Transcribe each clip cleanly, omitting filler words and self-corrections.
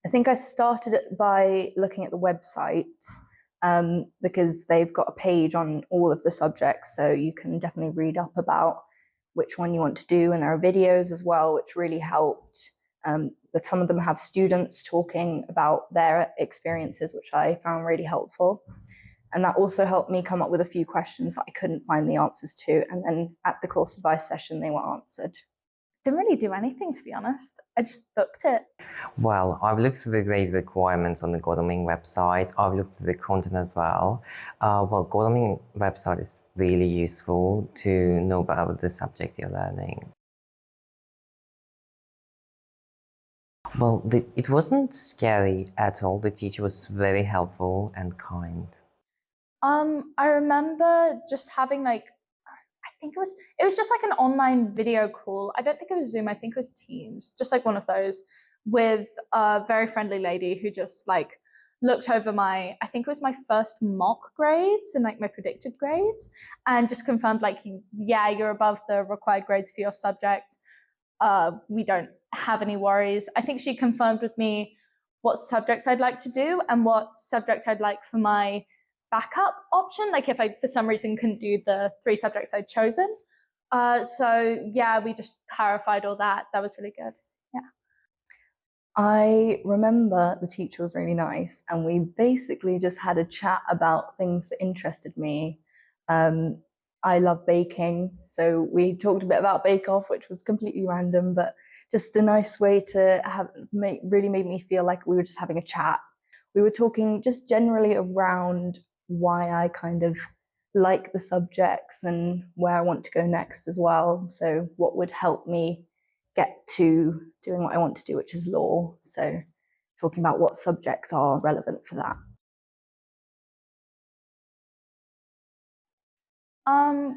I think I started it by looking at the website because they've got a page on all of the subjects, so you can definitely read up about which one you want to do, and there are videos as well, which really helped. That some of them have students talking about their experiences, which I found really helpful. And that also helped me come up with a few questions that I couldn't find the answers to. And then at the course advice session, they were answered. Didn't really do anything, to be honest. I just booked it. Well, I've looked through the grade requirements on the Godalming website. I've looked through the content as well. Godalming website is really useful to know about the subject you're learning. Well, it wasn't scary at all. The teacher was very helpful and kind. I remember just having I think it was just like an online video call. I don't think it was Zoom, I think it was Teams, just like one of those, with a very friendly lady who just looked over I think it was my first mock grades and my predicted grades, and just confirmed yeah, you're above the required grades for your subject. We don't have any worries. I think she confirmed with me what subjects I'd like to do and what subject I'd like for my backup option, if I for some reason couldn't do the 3 subjects I'd chosen. So yeah, we just clarified all that. That was really good. Yeah. I remember the teacher was really nice, and we basically just had a chat about things that interested me. I love baking, so we talked a bit about Bake Off, which was completely random, but just a nice way to really made me feel like we were just having a chat. We were talking just generally around why I kind of like the subjects and where I want to go next as well. So what would help me get to doing what I want to do, which is law. So talking about what subjects are relevant for that.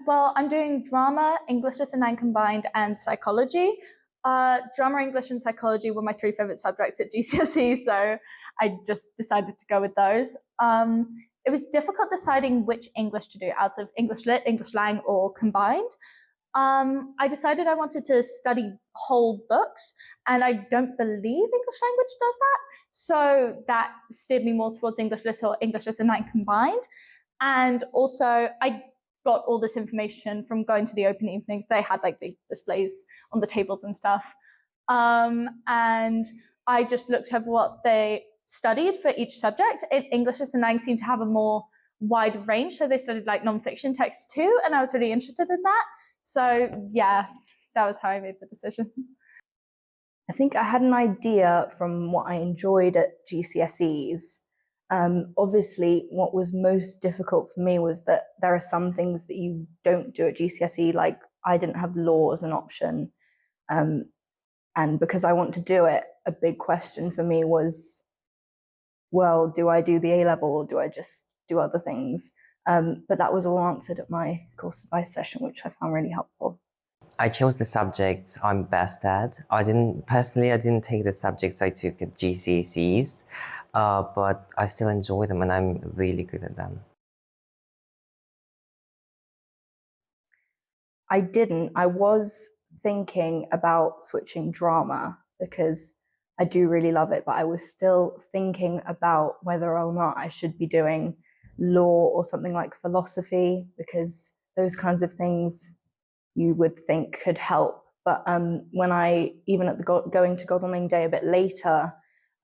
Well, I'm doing drama, English as a 9 combined, and psychology. Drama, English, and psychology were my 3 favorite subjects at GCSE, so I just decided to go with those. It was difficult deciding which English to do out of English Lit, English Lang, or combined. I decided I wanted to study whole books, and I don't believe English language does that. So that steered me more towards English Lit or English as a 9 combined. And also, I got all this information from going to the open evenings. They had big displays on the tables and stuff. And I just looked over what they studied for each subject. English as a 9 seemed to have a more wide range, so they studied non-fiction texts too, and I was really interested in that. So yeah, that was how I made the decision. I think I had an idea from what I enjoyed at GCSEs. Obviously, what was most difficult for me was that there are some things that you don't do at GCSE, like I didn't have law as an option. And because I want to do it, a big question for me was, well, do I do the A-level or do I just do other things? But that was all answered at my course advice session, which I found really helpful. I chose the subjects I'm best at. I didn't take the subjects I took at GCSEs, but I still enjoy them and I'm really good at them. I didn't. I was thinking about switching drama because I do really love it, but I was still thinking about whether or not I should be doing law or something like philosophy, because those kinds of things you would think could help. But when even at the going to Godalming Day a bit later,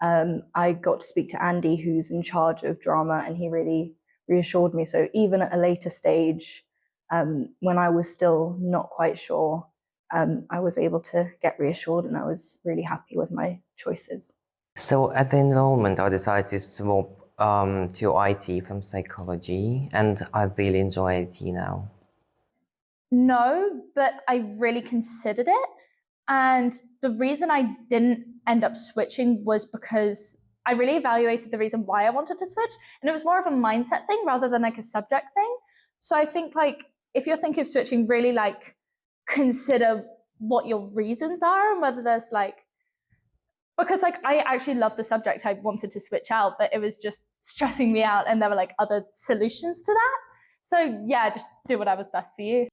I got to speak to Andy, who's in charge of drama, and he really reassured me. So even at a later stage, when I was still not quite sure, I was able to get reassured, and I was really happy with my choices. So at the enrollment, I decided to swap to IT from psychology, and I really enjoy IT now. No, but I really considered it. And the reason I didn't end up switching was because I really evaluated the reason why I wanted to switch, and it was more of a mindset thing rather than a subject thing. So I think if you're thinking of switching, really consider what your reasons are and whether there's because I actually love the subject I wanted to switch out, but it was just stressing me out, and there were other solutions to that. So yeah, just do whatever's best for you.